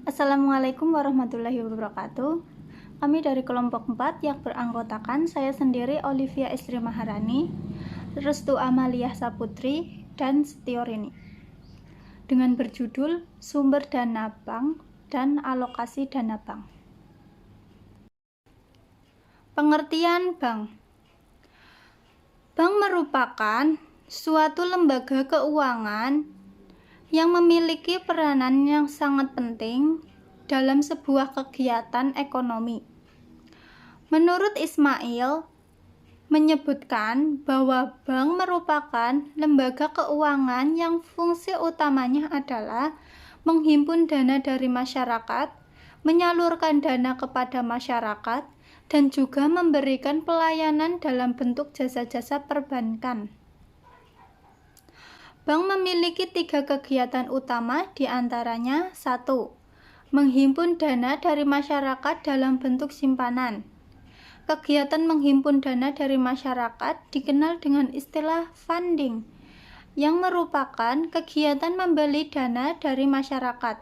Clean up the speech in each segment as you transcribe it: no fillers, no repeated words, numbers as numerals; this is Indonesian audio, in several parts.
Assalamualaikum warahmatullahi wabarakatuh. Kami dari kelompok 4 yang beranggotakan saya sendiri Olivia Estri Maharani, Restu Amalia Saputri, dan Setiorini. Dengan berjudul Sumber Dana Bank dan Alokasi Dana Bank. Pengertian bank. Bank merupakan suatu lembaga keuangan yang memiliki peranan yang sangat penting dalam sebuah kegiatan ekonomi. Menurut Ismail, menyebutkan bahwa bank merupakan lembaga keuangan yang fungsi utamanya adalah menghimpun dana dari masyarakat, menyalurkan dana kepada masyarakat, dan juga memberikan pelayanan dalam bentuk jasa-jasa perbankan. Bank memiliki 3 kegiatan utama, diantaranya 1. Menghimpun dana dari masyarakat dalam bentuk simpanan. Kegiatan menghimpun dana dari masyarakat dikenal dengan istilah funding, yang merupakan kegiatan membeli dana dari masyarakat.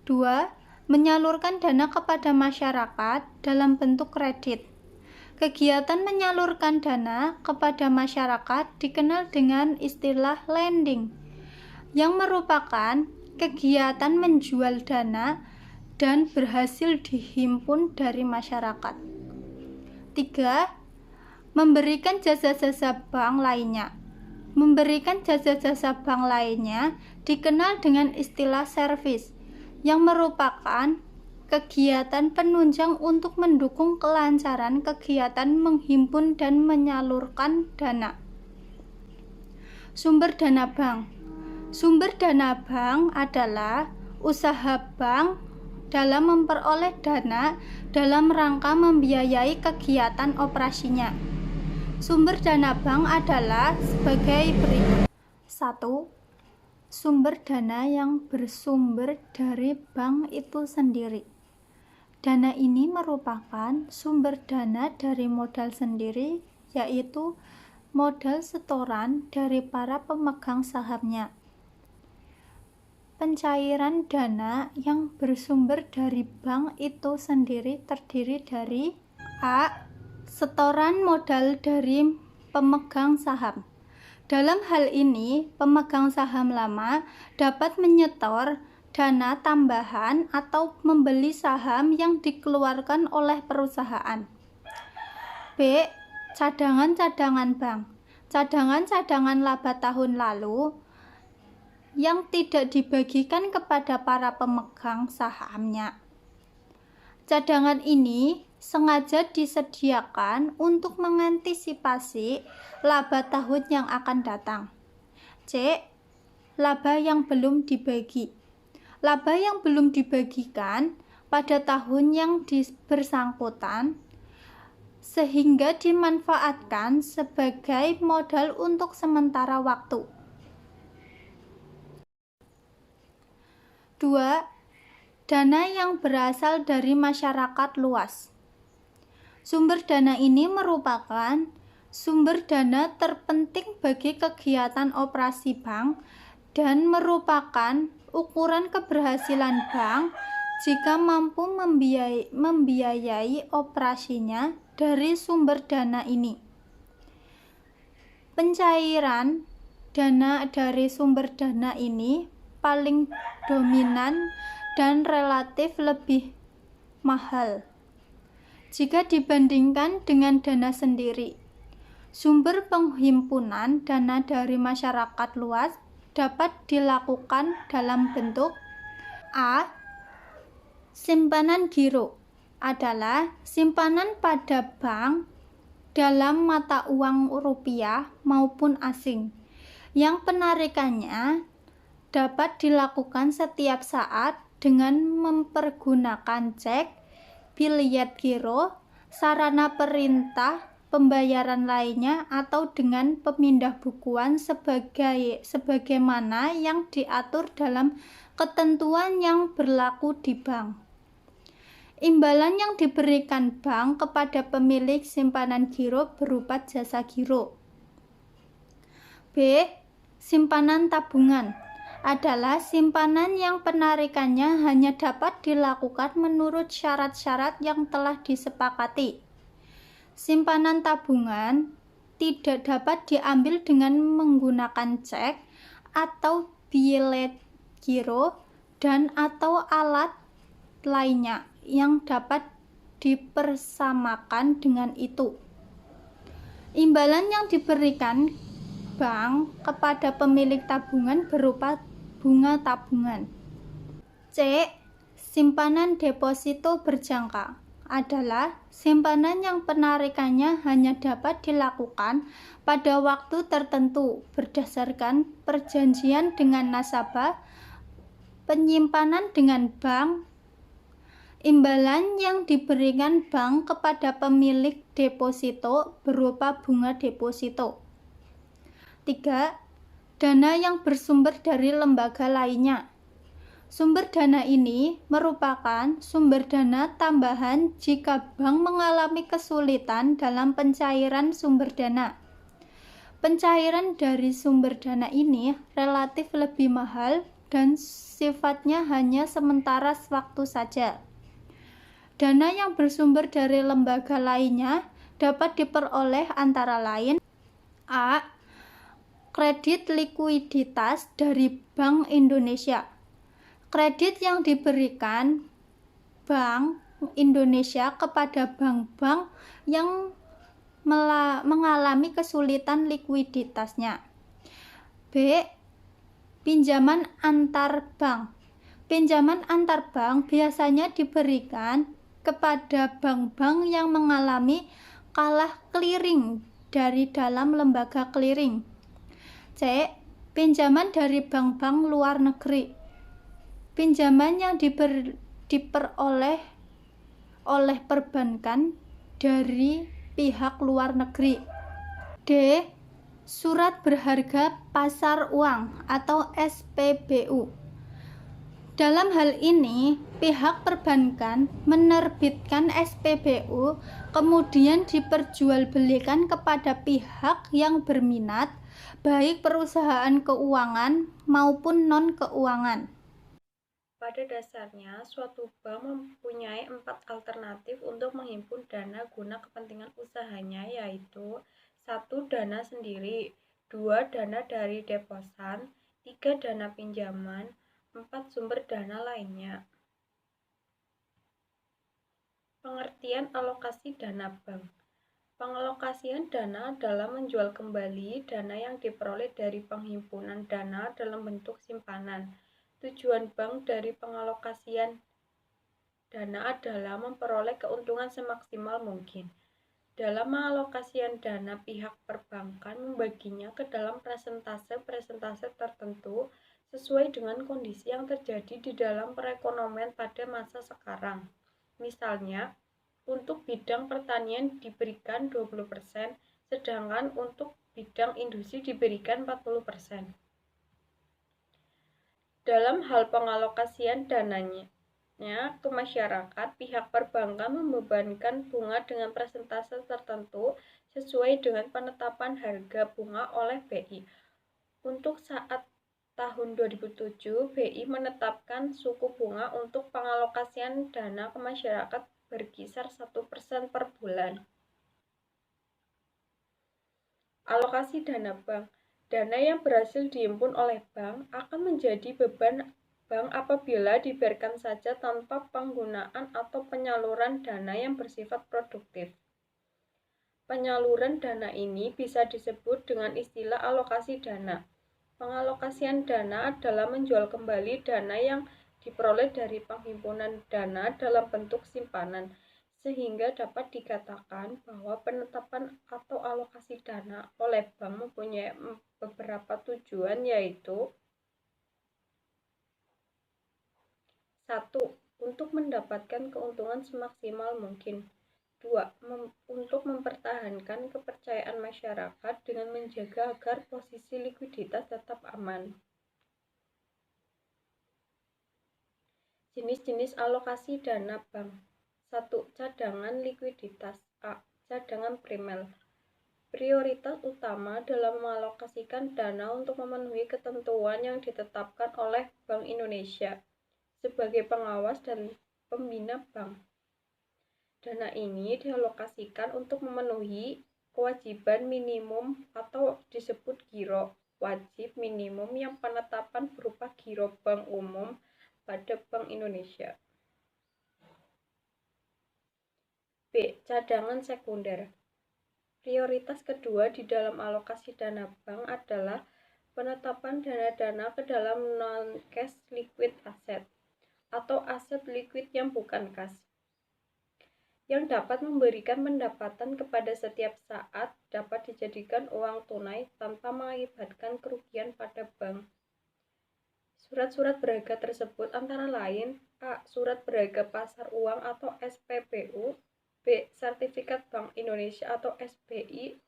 2. Menyalurkan dana kepada masyarakat dalam bentuk kredit. Kegiatan menyalurkan dana kepada masyarakat dikenal dengan istilah lending, yang merupakan kegiatan menjual dana dan berhasil dihimpun dari masyarakat. 3. Memberikan jasa-jasa bank lainnya. Memberikan jasa-jasa bank lainnya dikenal dengan istilah servis, yang merupakan kegiatan penunjang untuk mendukung kelancaran kegiatan menghimpun dan menyalurkan dana. Sumber dana bank. Sumber dana bank adalah usaha bank dalam memperoleh dana dalam rangka membiayai kegiatan operasinya. Sumber dana bank adalah sebagai berikut. 1. Sumber dana yang bersumber dari bank itu sendiri. Dana ini merupakan sumber dana dari modal sendiri, yaitu modal setoran dari para pemegang sahamnya. Pencairan dana yang bersumber dari bank itu sendiri terdiri dari A. Setoran modal dari pemegang saham. Dalam hal ini, pemegang saham lama dapat menyetor dana tambahan atau membeli saham yang dikeluarkan oleh perusahaan. B. Cadangan-cadangan bank. Cadangan-cadangan laba tahun lalu yang tidak dibagikan kepada para pemegang sahamnya. Cadangan ini sengaja disediakan untuk mengantisipasi laba tahun yang akan datang. C. Laba yang belum dibagi. Laba yang belum dibagikan pada tahun yang bersangkutan sehingga dimanfaatkan sebagai modal untuk sementara waktu. 2. Dana yang berasal dari masyarakat luas. Sumber dana ini merupakan sumber dana terpenting bagi kegiatan operasi bank dan merupakan ukuran keberhasilan bank jika mampu membiayai operasinya dari sumber dana ini. Pencairan dana dari sumber dana ini paling dominan dan relatif lebih mahal jika dibandingkan dengan dana sendiri. Sumber penghimpunan dana dari masyarakat luas dapat dilakukan dalam bentuk A. Simpanan giro adalah simpanan pada bank dalam mata uang rupiah maupun asing, yang penarikannya dapat dilakukan setiap saat dengan mempergunakan cek, biliet giro, sarana perintah pembayaran lainnya, atau dengan pemindah bukuan sebagaimana yang diatur dalam ketentuan yang berlaku di bank. Imbalan yang diberikan bank kepada pemilik simpanan giro berupa jasa giro. B. Simpanan tabungan adalah simpanan yang penarikannya hanya dapat dilakukan menurut syarat-syarat yang telah disepakati. Simpanan tabungan tidak dapat diambil dengan menggunakan cek atau bilet giro dan atau alat lainnya yang dapat dipersamakan dengan itu. Imbalan yang diberikan bank kepada pemilik tabungan berupa bunga tabungan. C. Simpanan deposito berjangka adalah simpanan yang penarikannya hanya dapat dilakukan pada waktu tertentu berdasarkan perjanjian dengan nasabah penyimpanan dengan bank. Imbalan yang diberikan bank kepada pemilik deposito berupa bunga deposito. 3. Dana yang bersumber dari lembaga lainnya. Sumber dana ini merupakan sumber dana tambahan jika bank mengalami kesulitan dalam pencairan sumber dana. Pencairan dari sumber dana ini relatif lebih mahal dan sifatnya hanya sementara waktu saja. Dana yang bersumber dari lembaga lainnya dapat diperoleh antara lain: A. Kredit likuiditas dari Bank Indonesia. Kredit yang diberikan Bank Indonesia kepada bank-bank yang mengalami kesulitan likuiditasnya. B. Pinjaman antar bank. Pinjaman antar bank biasanya diberikan kepada bank-bank yang mengalami kalah clearing dari dalam lembaga clearing. C. Pinjaman dari bank-bank luar negeri. Pinjaman yang diperoleh oleh perbankan dari pihak luar negeri. D. Surat berharga pasar uang atau SPBU. Dalam hal ini, pihak perbankan menerbitkan SPBU kemudian diperjualbelikan kepada pihak yang berminat, baik perusahaan keuangan maupun non-keuangan. Pada dasarnya, suatu bank mempunyai 4 alternatif untuk menghimpun dana guna kepentingan usahanya, yaitu 1. Dana sendiri, 2. Dana dari deposan, 3. Dana pinjaman, 4. Sumber dana lainnya. Pengertian alokasi dana bank. Pengalokasian dana adalah menjual kembali dana yang diperoleh dari penghimpunan dana dalam bentuk simpanan. Tujuan bank dari pengalokasian dana adalah memperoleh keuntungan semaksimal mungkin. Dalam mengalokasian dana, pihak perbankan membaginya ke dalam presentase-presentase tertentu sesuai dengan kondisi yang terjadi di dalam perekonomian pada masa sekarang. Misalnya, untuk bidang pertanian diberikan 20%, sedangkan untuk bidang industri diberikan 40%. Dalam hal pengalokasian dananya ke masyarakat, pihak perbankan membebankan bunga dengan persentase tertentu sesuai dengan penetapan harga bunga oleh BI. Untuk saat tahun 2007, BI menetapkan suku bunga untuk pengalokasian dana ke masyarakat berkisar 1% per bulan. Alokasi dana bank. Dana yang berhasil dihimpun oleh bank akan menjadi beban bank apabila dibiarkan saja tanpa penggunaan atau penyaluran dana yang bersifat produktif. Penyaluran dana ini bisa disebut dengan istilah alokasi dana. Pengalokasian dana adalah menjual kembali dana yang diperoleh dari penghimpunan dana dalam bentuk simpanan, sehingga dapat dikatakan bahwa penetapan atau alokasi dana oleh bank mempunyai beberapa tujuan, yaitu 1. Untuk mendapatkan keuntungan semaksimal mungkin. 2. Untuk mempertahankan kepercayaan masyarakat dengan menjaga agar posisi likuiditas tetap aman. Jenis-jenis alokasi dana bank. 1. Cadangan likuiditas. A. Cadangan primer. Prioritas utama dalam mengalokasikan dana untuk memenuhi ketentuan yang ditetapkan oleh Bank Indonesia sebagai pengawas dan pembina bank. Dana ini dialokasikan untuk memenuhi kewajiban minimum atau disebut giro wajib minimum yang penetapan berupa giro bank umum pada Bank Indonesia. B. Cadangan sekunder. Prioritas kedua di dalam alokasi dana bank adalah penetapan dana-dana ke dalam non-cash liquid asset atau aset liquid yang bukan kas, yang dapat memberikan pendapatan kepada setiap saat, dapat dijadikan uang tunai tanpa mengakibatkan kerugian pada bank. Surat-surat berharga tersebut antara lain: A. Surat berharga pasar uang atau SPBU, B. Sertifikat Bank Indonesia atau SBI,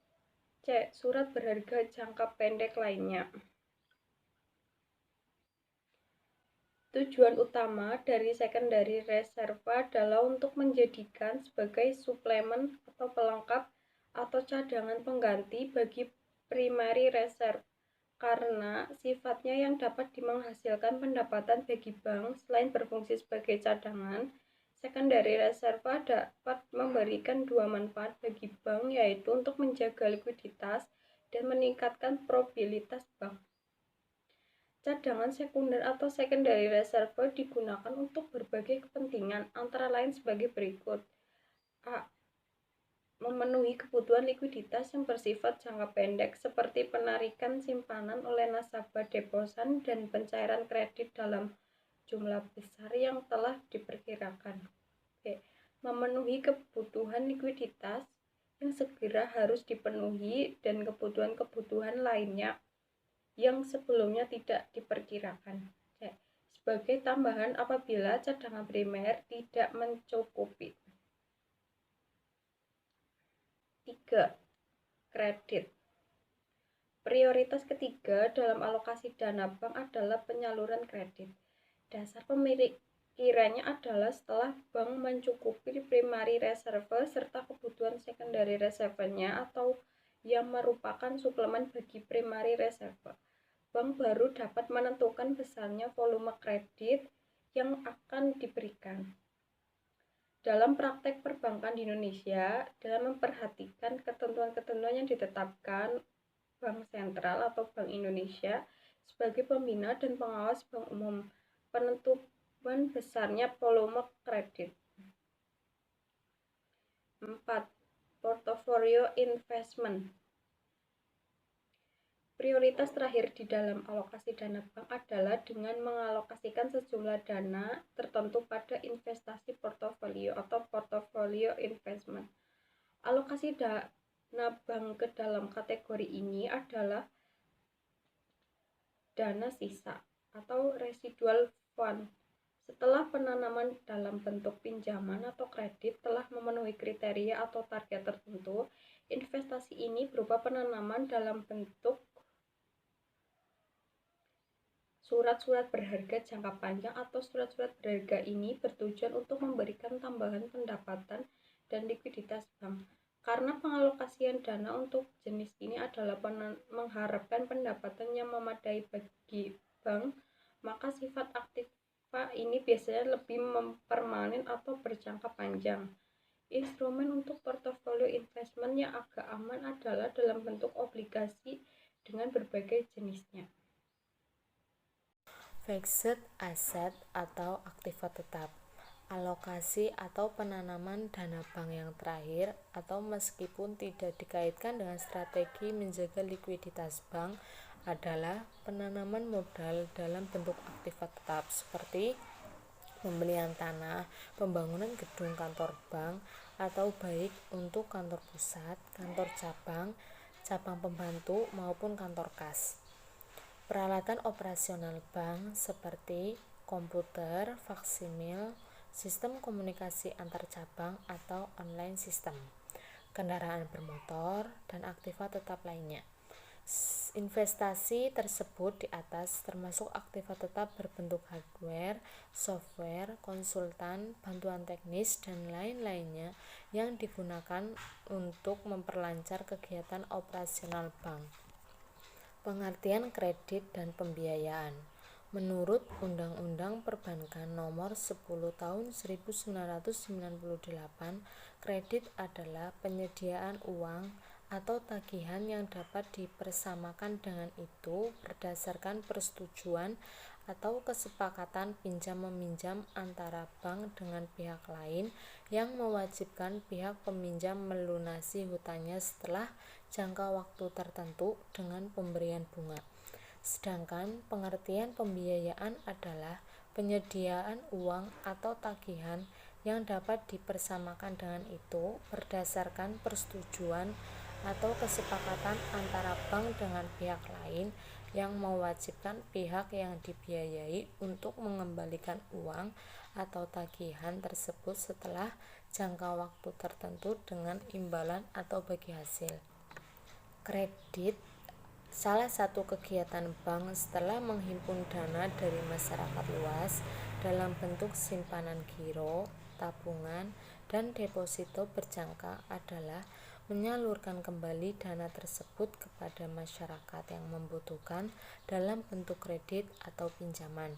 C. Surat berharga jangka pendek lainnya. Tujuan utama dari secondary reserve adalah untuk menjadikan sebagai suplemen atau pelengkap atau cadangan pengganti bagi primary reserve, karena sifatnya yang dapat menghasilkan pendapatan bagi bank. Selain berfungsi sebagai cadangan, secondary reserve dapat memberikan dua manfaat bagi bank, yaitu untuk menjaga likuiditas dan meningkatkan probabilitas bank. Cadangan sekunder atau secondary reserve digunakan untuk berbagai kepentingan, antara lain sebagai berikut. A. Memenuhi kebutuhan likuiditas yang bersifat jangka pendek seperti penarikan simpanan oleh nasabah deposan dan pencairan kredit dalam jumlah besar yang telah diperkirakan. B. Memenuhi kebutuhan likuiditas yang segera harus dipenuhi dan kebutuhan-kebutuhan lainnya yang sebelumnya tidak diperkirakan. C. Sebagai tambahan apabila cadangan primer tidak mencukupi. 3. Kredit. Prioritas ketiga dalam alokasi dana bank adalah penyaluran kredit. Dasar pemikirannya adalah setelah bank mencukupi primary reserve serta kebutuhan secondary reserve-nya atau yang merupakan suplemen bagi primary reserve, bank baru dapat menentukan besarnya volume kredit yang akan diberikan. Dalam praktek perbankan di Indonesia, dalam memperhatikan ketentuan-ketentuan yang ditetapkan Bank Sentral atau Bank Indonesia sebagai pembina dan pengawas bank umum, penentuan besarnya volume kredit. 4. Portfolio investment. Prioritas terakhir di dalam alokasi dana bank adalah dengan mengalokasikan sejumlah dana tertentu pada investasi portofolio atau portfolio investment. Alokasi dana bank ke dalam kategori ini adalah dana sisa atau residual fund. Setelah penanaman dalam bentuk pinjaman atau kredit telah memenuhi kriteria atau target tertentu, investasi ini berupa penanaman dalam bentuk surat-surat berharga jangka panjang atau surat-surat berharga ini bertujuan untuk memberikan tambahan pendapatan dan likuiditas bank. Karena pengalokasian dana untuk jenis ini adalah mengharapkan pendapatan yang memadai bagi bank, maka sifat aktiva ini biasanya lebih permanen atau berjangka panjang. Instrumen untuk portofolio investment yang agak aman adalah dalam bentuk obligasi dengan berbagai jenisnya. Fixed asset atau aktiva tetap, alokasi atau penanaman dana bank yang terakhir atau meskipun tidak dikaitkan dengan strategi menjaga likuiditas bank adalah penanaman modal dalam bentuk aktiva tetap seperti pembelian tanah, pembangunan gedung kantor bank atau baik untuk kantor pusat, kantor cabang, cabang pembantu maupun kantor kas. Peralatan operasional bank seperti komputer, faksimil, sistem komunikasi antar cabang atau online system, kendaraan bermotor, dan aktiva tetap lainnya. Investasi tersebut di atas termasuk aktiva tetap berbentuk hardware, software, konsultan, bantuan teknis, dan lain-lainnya yang digunakan untuk memperlancar kegiatan operasional bank. Pengertian kredit dan pembiayaan. Menurut Undang-Undang Perbankan Nomor 10 Tahun 1998, kredit adalah penyediaan uang atau tagihan yang dapat dipersamakan dengan itu berdasarkan persetujuan atau kesepakatan pinjam-meminjam antara bank dengan pihak lain yang mewajibkan pihak peminjam melunasi hutangnya setelah jangka waktu tertentu dengan pemberian bunga. Sedangkan pengertian pembiayaan adalah penyediaan uang atau tagihan yang dapat dipersamakan dengan itu berdasarkan persetujuan atau kesepakatan antara bank dengan pihak lain yang mewajibkan pihak yang dibiayai untuk mengembalikan uang atau tagihan tersebut setelah jangka waktu tertentu dengan imbalan atau bagi hasil. Kredit salah satu kegiatan bank setelah menghimpun dana dari masyarakat luas dalam bentuk simpanan giro, tabungan, dan deposito berjangka adalah menyalurkan kembali dana tersebut kepada masyarakat yang membutuhkan dalam bentuk kredit atau pinjaman.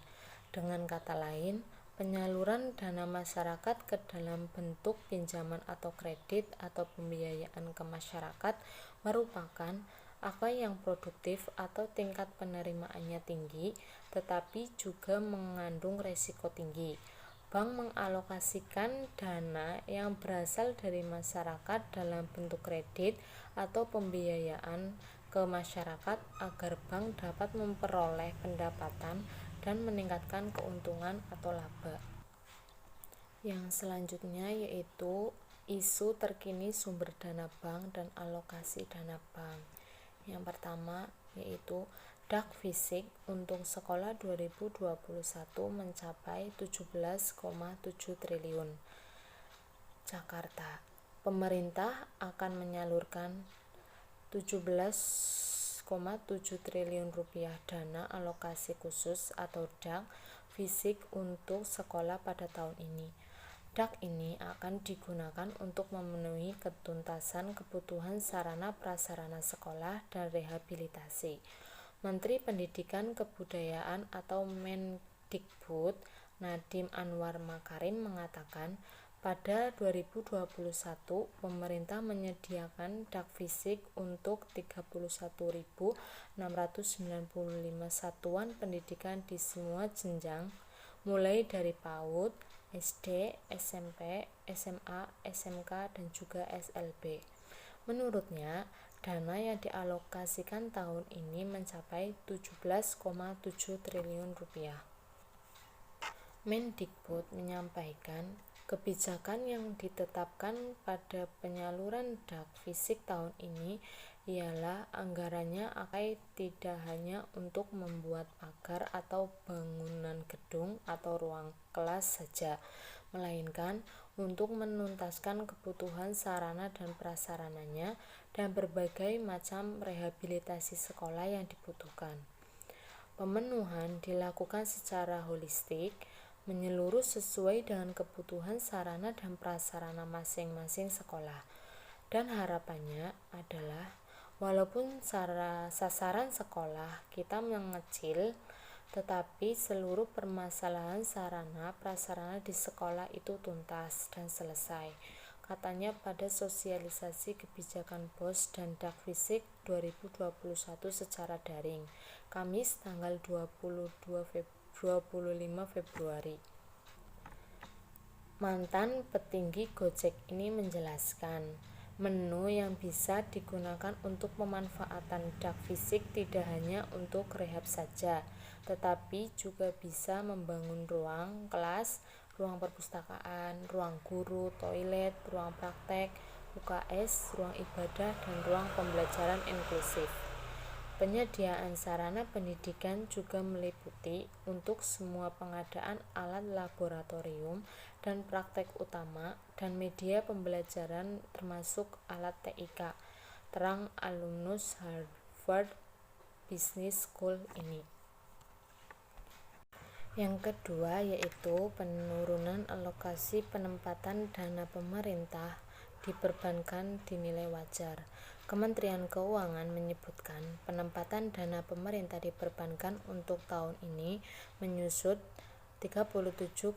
Dengan kata lain, penyaluran dana masyarakat ke dalam bentuk pinjaman atau kredit atau pembiayaan ke masyarakat merupakan apa yang produktif atau tingkat penerimaannya tinggi, tetapi juga mengandung resiko tinggi. Bank mengalokasikan dana yang berasal dari masyarakat dalam bentuk kredit atau pembiayaan ke masyarakat agar bank dapat memperoleh pendapatan dan meningkatkan keuntungan atau laba. Yang selanjutnya yaitu isu terkini sumber dana bank dan alokasi dana bank. Yang pertama yaitu dak fisik untuk sekolah 2021 mencapai 17,7 triliun. Jakarta. Pemerintah akan menyalurkan 17,7 triliun rupiah dana alokasi khusus atau dak fisik untuk sekolah pada tahun ini. Dak ini akan digunakan untuk memenuhi ketuntasan kebutuhan sarana prasarana sekolah dan rehabilitasi. Menteri Pendidikan Kebudayaan atau Mendikbud Nadiem Anwar Makarim mengatakan pada 2021 pemerintah menyediakan dak fisik untuk 31.695 satuan pendidikan di semua jenjang mulai dari PAUD, SD, SMP, SMA, SMK, dan juga SLB. Menurutnya, dana yang dialokasikan tahun ini mencapai 17,7 triliun rupiah. Mendikbud menyampaikan kebijakan yang ditetapkan pada penyaluran dak fisik tahun ini ialah anggarannya akan tidak hanya untuk membuat pagar atau bangunan gedung atau ruang kelas saja, melainkan untuk menuntaskan kebutuhan sarana dan prasarananya dan berbagai macam rehabilitasi sekolah yang dibutuhkan. Pemenuhan dilakukan secara holistik, menyeluruh sesuai dengan kebutuhan sarana dan prasarana masing-masing sekolah. Dan harapannya adalah walaupun sasaran sekolah kita mengecil, tetapi seluruh permasalahan sarana prasarana di sekolah itu tuntas dan selesai, katanya pada sosialisasi kebijakan BOS dan dak fisik 2021 secara daring, Kamis tanggal 25 Februari. Mantan petinggi Gojek ini menjelaskan, menu yang bisa digunakan untuk pemanfaatan dak fisik tidak hanya untuk rehab saja, tetapi juga bisa membangun ruang kelas, ruang perpustakaan, ruang guru, toilet, ruang praktek, UKS, ruang ibadah, dan ruang pembelajaran inklusif. Penyediaan sarana pendidikan juga meliputi untuk semua pengadaan alat laboratorium dan praktek utama dan media pembelajaran termasuk alat TIK, terang alumnus Harvard Business School ini. Yang kedua yaitu penurunan alokasi penempatan dana pemerintah di perbankan dinilai wajar. Kementerian Keuangan menyebutkan penempatan dana pemerintah di perbankan untuk tahun ini menyusut 37,5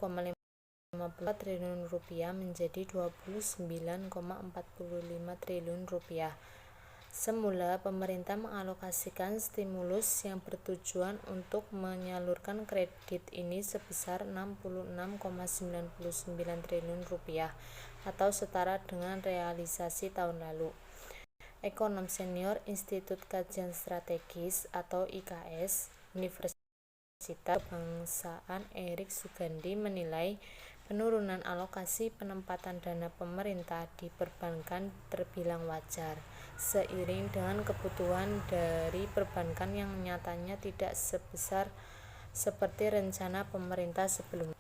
triliun rupiah menjadi 29,45 triliun rupiah. Semula pemerintah mengalokasikan stimulus yang bertujuan untuk menyalurkan kredit ini sebesar 66,99 triliun rupiah atau setara dengan realisasi tahun lalu. Ekonom senior Institut Kajian Strategis atau IKS Universitas Kebangsaan Erik Sugandi menilai penurunan alokasi penempatan dana pemerintah di perbankan terbilang wajar, seiring dengan kebutuhan dari perbankan yang nyatanya tidak sebesar seperti rencana pemerintah sebelumnya.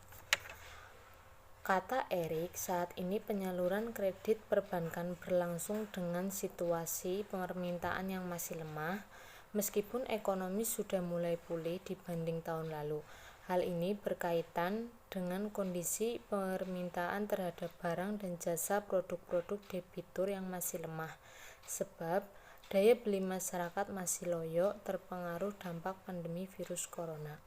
Kata Erik, saat ini penyaluran kredit perbankan berlangsung dengan situasi permintaan yang masih lemah, meskipun ekonomi sudah mulai pulih dibanding tahun lalu. Hal ini berkaitan dengan kondisi permintaan terhadap barang dan jasa produk-produk debitur yang masih lemah, sebab daya beli masyarakat masih loyo terpengaruh dampak pandemi virus corona.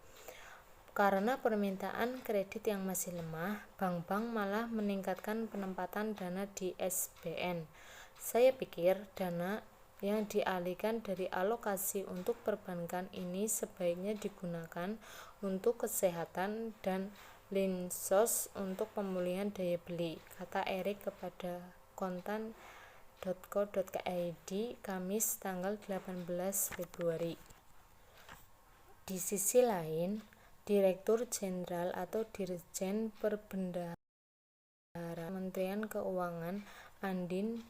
Karena permintaan kredit yang masih lemah, bank-bank malah meningkatkan penempatan dana di SBN. Saya pikir dana yang dialihkan dari alokasi untuk perbankan ini sebaiknya digunakan untuk kesehatan dan linsos untuk pemulihan daya beli, kata Erik kepada kontan.co.id Kamis tanggal 18 Februari. Di sisi lain, Direktur Jenderal atau Dirjen Perbendaharaan Kementerian Keuangan Andin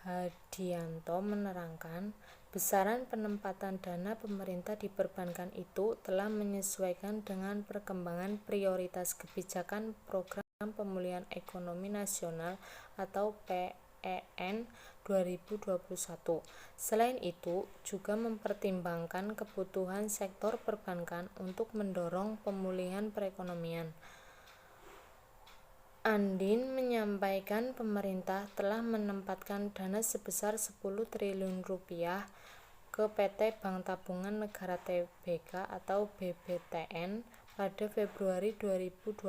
Hadianto menerangkan, besaran penempatan dana pemerintah di perbankan itu telah menyesuaikan dengan perkembangan prioritas kebijakan Program Pemulihan Ekonomi Nasional atau PEN 2021. Selain itu, juga mempertimbangkan kebutuhan sektor perbankan untuk mendorong pemulihan perekonomian. Andin menyampaikan pemerintah telah menempatkan dana sebesar 10 triliun rupiah ke PT Bank Tabungan Negara Tbk atau BBTN pada Februari 2021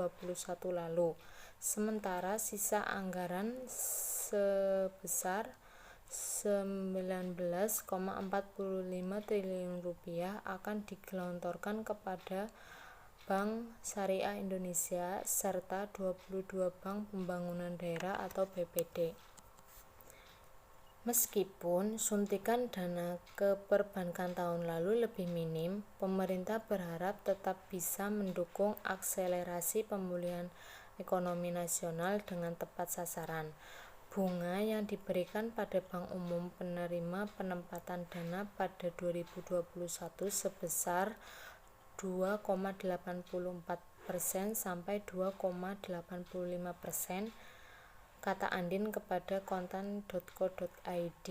lalu. Sementara sisa anggaran sebesar 19,45 triliun rupiah akan digelontorkan kepada Bank Syariah Indonesia serta 22 Bank Pembangunan Daerah atau BPD. Meskipun suntikan dana ke perbankan tahun lalu lebih minim, pemerintah berharap tetap bisa mendukung akselerasi pemulihan ekonomi nasional dengan tepat sasaran. Bunga yang diberikan pada Bank Umum penerima penempatan dana pada 2021 sebesar 2,84% sampai 2,85%, kata Andin kepada kontan.co.id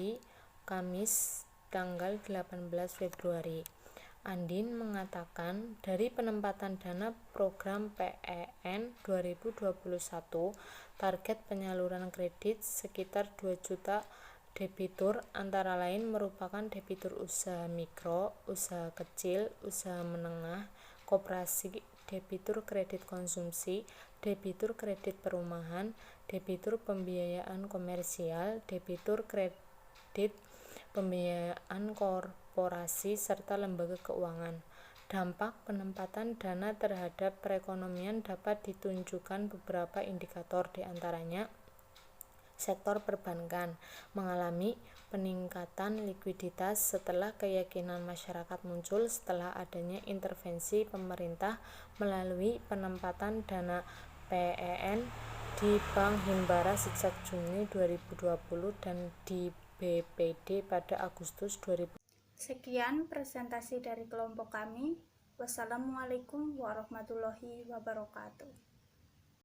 Kamis tanggal 18 Februari. Andin mengatakan dari penempatan dana program PEN 2021, target penyaluran kredit sekitar 2 juta debitur antara lain merupakan debitur usaha mikro, usaha kecil, usaha menengah, koperasi, debitur kredit konsumsi, debitur kredit perumahan, debitur pembiayaan komersial, debitur kredit pembiayaan korporasi, serta lembaga keuangan. Dampak penempatan dana terhadap perekonomian dapat ditunjukkan beberapa indikator, diantaranya sektor perbankan mengalami peningkatan likuiditas setelah keyakinan masyarakat muncul setelah adanya intervensi pemerintah melalui penempatan dana PEN di Bank Himbara sejak Juni 2020 dan di BPD pada Agustus 2020. Sekian presentasi dari kelompok kami. Wassalamualaikum warahmatullahi wabarakatuh.